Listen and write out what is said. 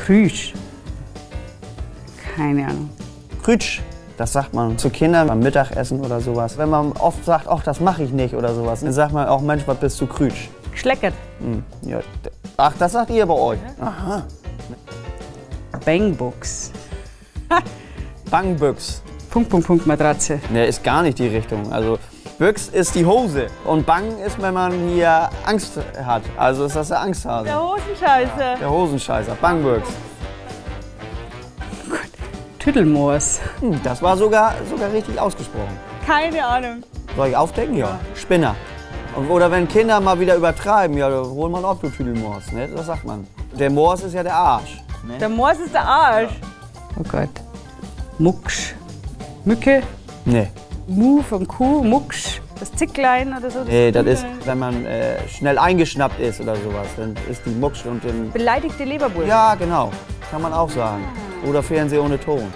Krüsch. Keine Ahnung. Krütsch, das sagt man zu Kindern beim Mittagessen oder sowas. Wenn man oft sagt, ach, das mache ich nicht oder sowas, dann sagt man auch, Mensch, was bist du Krütsch? Geschleckert. Ja. Ach, das sagt ihr bei euch? Aha. Bangbooks. Bangbüchs. Matratze. Ne, ist gar nicht die Richtung. Also Büchs ist die Hose und Bang ist, wenn man hier Angst hat. Also ist das der Angsthase. Der Hosenscheißer. Der Hosenscheißer, Bangbüchs. Tüdelmoors. Das war sogar richtig ausgesprochen. Keine Ahnung. Soll ich aufdecken? Ja. Spinner. Oder wenn Kinder mal wieder übertreiben, ja, hol mal auf, du Tüdelmoors. Ne? Das sagt man. Der Moors ist ja der Arsch. Ne? Der Moors ist der Arsch. Ja. Oh Gott. Mucksch. Mücke. Nee. Mu vom Kuh. Mucksch. Das Zicklein oder so. Nee, das ist, wenn man schnell eingeschnappt ist oder sowas. Dann ist die Mucksch und den... Beleidigte Leberwurst. Ja, genau. Kann man auch sagen. Oder Fernseh ohne Ton.